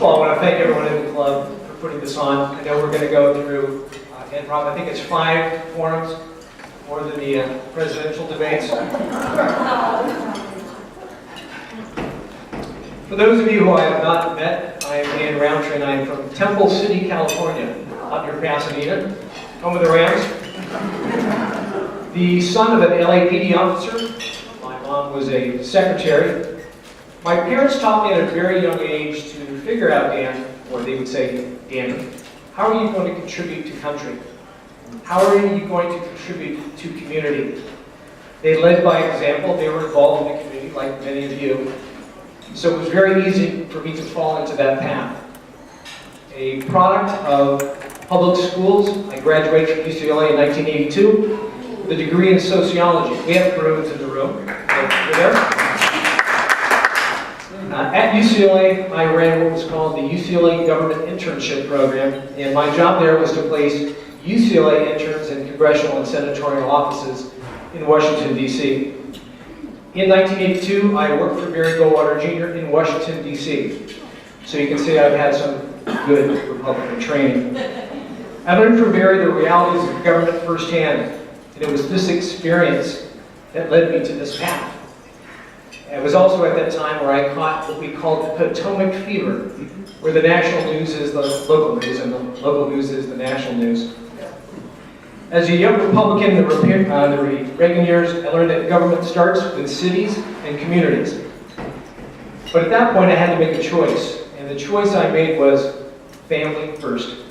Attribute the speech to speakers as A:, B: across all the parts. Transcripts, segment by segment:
A: all, I want to thank everyone in the club for putting this on. I know we're going to go through, and Rob, I think it's 5 forums, more than the presidential debates. For those of you who I have not met, I am Dan Roundtree, and I am from Temple City, California, out near Pasadena, home of the Rams. The son of an LAPD officer. My mom was a secretary. My parents taught me at a very young age to figure out, Dan, or they would say, Dan, how are you going to contribute to country? How are you going to contribute to community? They led by example. They were involved in the community, like many of you. So it was very easy for me to fall into that path. A product of public schools, I graduated from UCLA in 1982 with a degree in sociology. We have Bruins in the room. You're there? At UCLA, I ran what was called the UCLA Government Internship Program, and my job there was to place UCLA interns in congressional and senatorial offices in Washington, D.C. In 1982, I worked for Barry Goldwater Jr. in Washington, D.C. So you can see I've had some good Republican training. I learned from Barry the realities of government firsthand, and it was this experience that led me to this path. It was also at that time where I caught what we called the Potomac fever, where the national news is the local news and the local news is the national news. As a young Republican in the Reagan years, I learned that government starts with cities and communities. But at that point, I had to make a choice, and the choice I made was family first.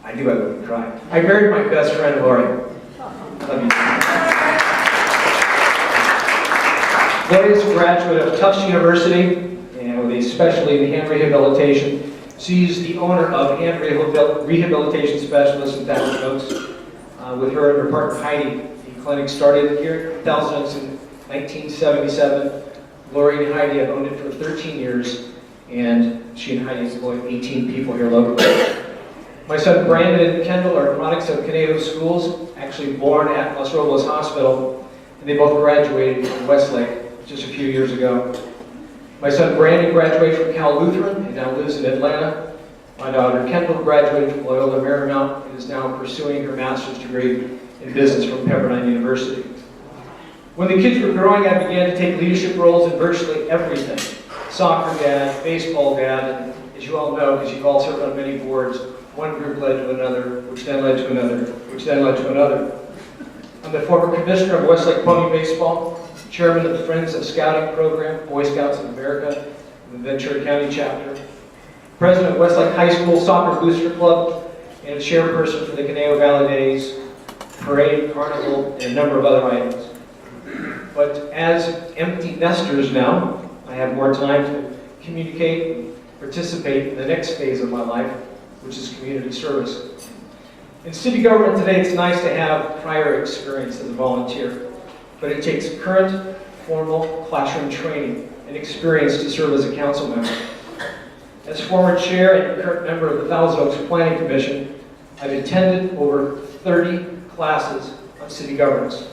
A: I knew I wouldn't cry. I married my best friend, Lori. Love you. Lori's a graduate of Tufts University and with a specialty in hand rehabilitation. She's the owner of Hand Rehabilitation Specialist in Thousand Oaks. With her and her partner Heidi, the clinic started here in Thousand Oaks in 1977. Lori and Heidi have owned it for 13 years, and she and Heidi employ 18 people here locally. My son Brandon and Kendall are products of Conejo Schools, actually born at Los Robles Hospital, and they both graduated from Westlake just a few years ago. My son Brandon graduated from Cal Lutheran and now lives in Atlanta. My daughter Kendall graduated from Loyola Marymount and is now pursuing her master's degree in business from Pepperdine University. When the kids were growing, I began to take leadership roles in virtually everything. Soccer dad, baseball dad, and as you all know, because you've all served on many boards, one group led to another, which then led to another, which then led to another. I'm the former commissioner of Westlake Pony Baseball, chairman of the Friends of Scouting Program, Boy Scouts of America, the Ventura County chapter, president of Westlake High School Soccer Booster Club, and chairperson for the Conejo Valley Days, Parade, Carnival, and a number of other items. But as empty nesters now, I have more time to communicate and participate in the next phase of my life, which is community service. In city government today, it's nice to have prior experience as a volunteer, but it takes current, formal classroom training and experience to serve as a council member. As former chair and current member of the Thousand Oaks Planning Commission, I've attended over 30 classes on city governance.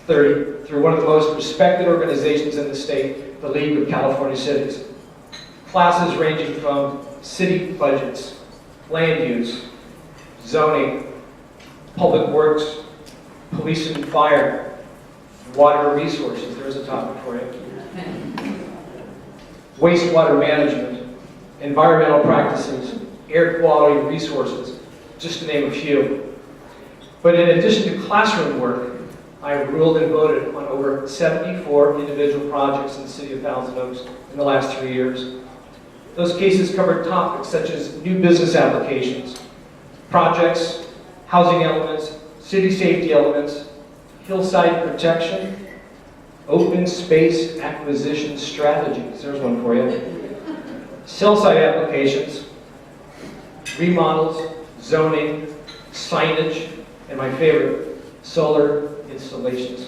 A: 30, through one of the most respected organizations in the state, the League of California Cities. Classes ranging from city budgets, land use, zoning, public works, police and fire, water resources, there's a topic for you. Wastewater management, environmental practices, air quality resources, just to name a few. But in addition to classroom work, I have ruled and voted on over 74 individual projects in the city of Thousand Oaks in the last 3 years. Those cases covered topics such as new business applications, projects, housing elements, city safety elements, hillside protection, open space acquisition strategies, there's one for you, cell site applications, remodels, zoning, signage, and my favorite, solar installations.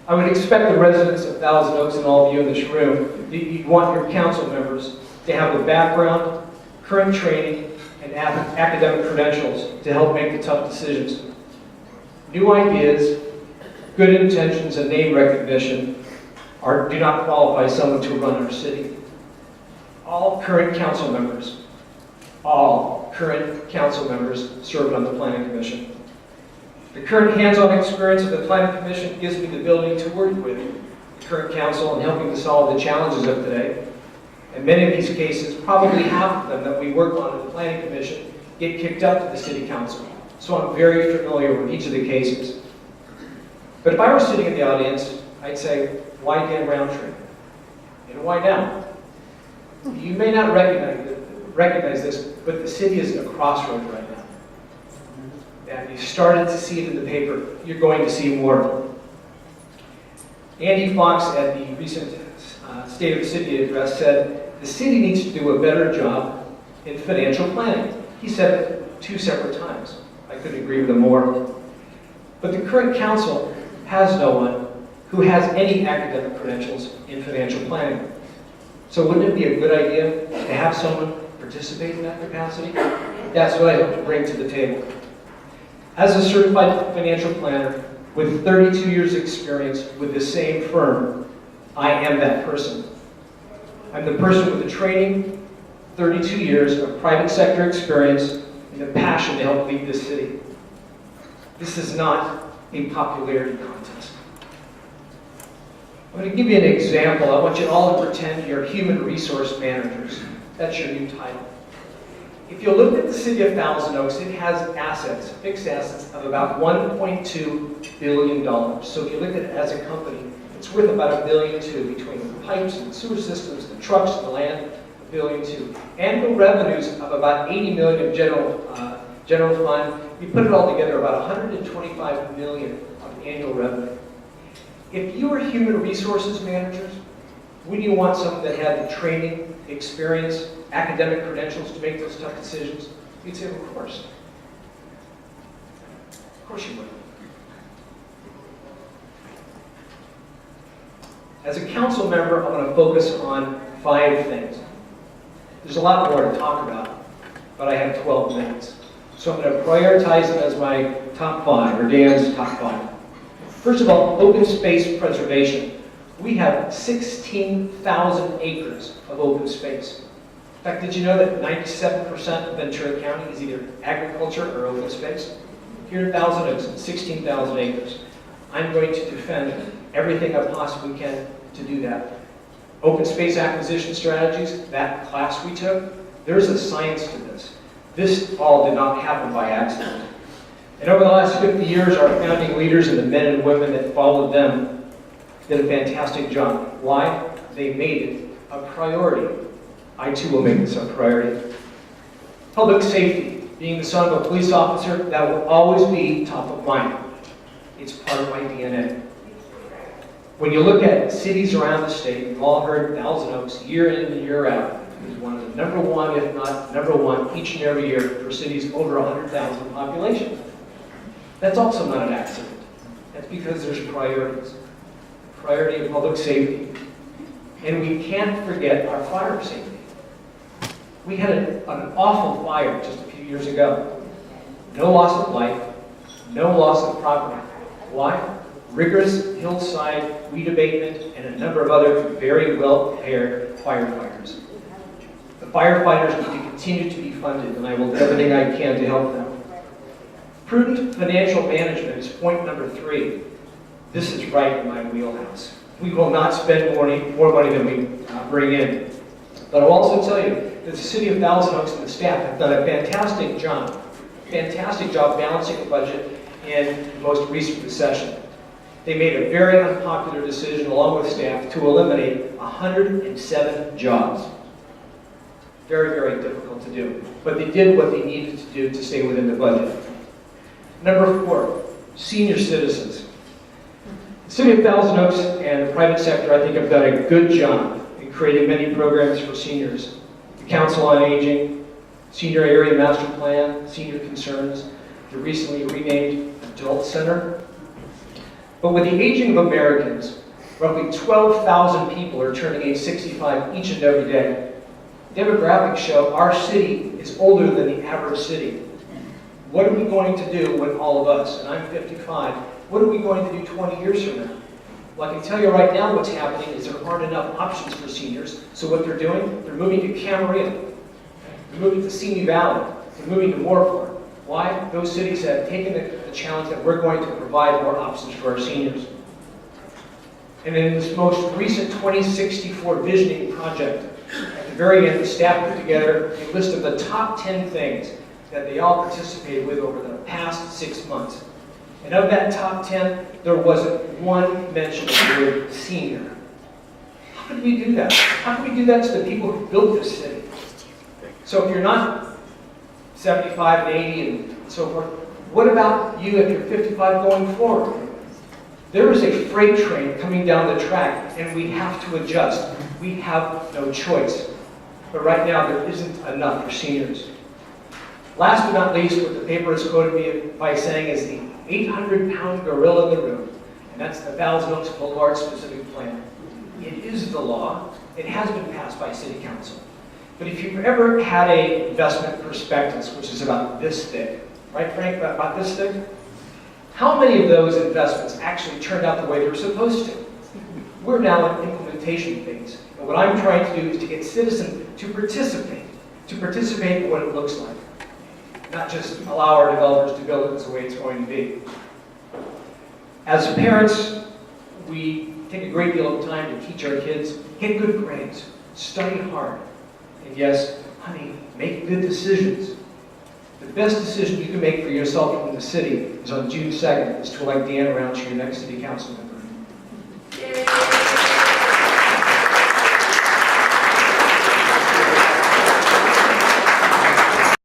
A: I would expect the residents of Thousand Oaks and all of you in this room, you'd want your council members to have the background, current training, and academic credentials to help make the tough decisions. New ideas, good intentions, and name recognition do not qualify someone to run our city. All current council members served on the Planning Commission. The current hands-on experience of the Planning Commission gives me the ability to work with the current council in helping to solve the challenges of today. In many of these cases, probably half of them that we work on at the Planning Commission get kicked up to the City Council. So I'm very familiar with each of the cases. But if I were sitting in the audience, I'd say, why Dan Roundtree? And why now? You may not recognize this, but the city is at a crossroads right now. And you started to see it in the paper. You're going to see more. Andy Fox at the recent State of the City address said, the city needs to do a better job in financial planning. He said it 2 separate times. I couldn't agree with him more. But the current council has no one who has any academic credentials in financial planning. So wouldn't it be a good idea to have someone participate in that capacity? That's what I hope to bring to the table. As a certified financial planner with 32 years experience with the same firm, I am that person. I'm the person with the training, 32 years of private sector experience, and the passion to help lead this city. This is not a popularity contest. I'm going to give you an example. I want you all to pretend you're human resource managers. That's your new title. If you look at the city of Thousand Oaks, it has assets, fixed assets, of about $1.2 billion. So if you look at it as a company, it's worth about $1.2 billion between the pipes and the sewer systems, the trucks, and the land, $1.2 billion. Annual revenues of about $80 million of general fund. You put it all together, about $125 million of annual revenue. If you were human resources managers, wouldn't you want someone that had the training, experience, academic credentials to make those tough decisions? You'd say, of course. Of course you would. As a council member, I'm going to focus on 5 things. There's a lot more to talk about, but I have 12 minutes. So I'm going to prioritize them as my top 5, or Dan's top 5. First of all, open space preservation. We have 16,000 acres of open space. In fact, did you know that 97% of Ventura County is either agriculture or open space? Here in Thousand Oaks, 16,000 acres. I'm going to defend everything I possibly can to do that. Open space acquisition strategies, that class we took, there's a science to this. This all did not happen by accident. And over the last 50 years, our founding leaders and the men and women that followed them did a fantastic job. Why? They made it a priority. I too will make this a priority. Public safety. Being the son of a police officer, that will always be top of mind. It's part of my DNA. When you look at cities around the state, you've all heard Thousand Oaks year in and year out is one of the number 1, if not number 1, each and every year for cities over 100,000 population. That's also not an accident. That's because there's priorities. Priority of public safety. And we can't forget our fire safety. We had an awful fire just a few years ago. No loss of life, no loss of property. Why? Rigorous hillside weed abatement and a number of other very well-prepared firefighters. The firefighters need to continue to be funded, and I will do everything I can to help them. Prudent financial management is point number 3. This is right in my wheelhouse. We will not spend more money than we bring in. But I'll also tell you that the City of Thousand Oaks and the staff have done a fantastic job balancing the budget in the most recent recession. They made a very unpopular decision, along with staff, to eliminate 107 jobs. Very, very difficult to do. But they did what they needed to do to stay within the budget. Number 4, senior citizens. The City of Thousand Oaks and the private sector, I think, have done a good job in creating many programs for seniors. The Council on Aging, Senior Area Master Plan, Senior Concerns, the recently renamed Adult Center. But with the aging of Americans, roughly 12,000 people are turning age 65 each and every day. Demographics show our city is older than the average city. What are we going to do when all of us, and I'm 55, what are we going to do 20 years from now? Well, I can tell you right now what's happening is there aren't enough options for seniors. So what they're doing, they're moving to Camarillo, they're moving to Simi Valley, they're moving to Morport. Why? Those cities have taken the challenge that we're going to provide more options for our seniors. And in this most recent 2064 visioning project, at the very end, the staff put together a list of the top 10 things that they all participated with over the past 6 months. And of that top 10, there wasn't one mention of the word senior. How could we do that? How could we do that to the people who built this city? So if you're not 75 and 80 and so forth, what about you if you're 55 going forward? There is a freight train coming down the track, and we have to adjust. We have no choice. But right now, there isn't enough for seniors. Last but not least, what the paper has quoted me by saying is the 800-pound gorilla in the room, and that's the Val's Mills Boulevard specific plan. It is the law. It has been passed by City Council. But if you've ever had an investment prospectus, which is about this thick, right, Frank, about this thick? How many of those investments actually turned out the way they were supposed to? We're now in implementation phase. And what I'm trying to do is to get citizens to participate in what it looks like. Not just allow our developers to build it the way it's going to be. As parents, we take a great deal of time to teach our kids, get good grades, study hard, and yes, honey, make good decisions. The best decision you can make for yourself in the city is on June 2nd, is to elect Dan Roundtree your next city councilman.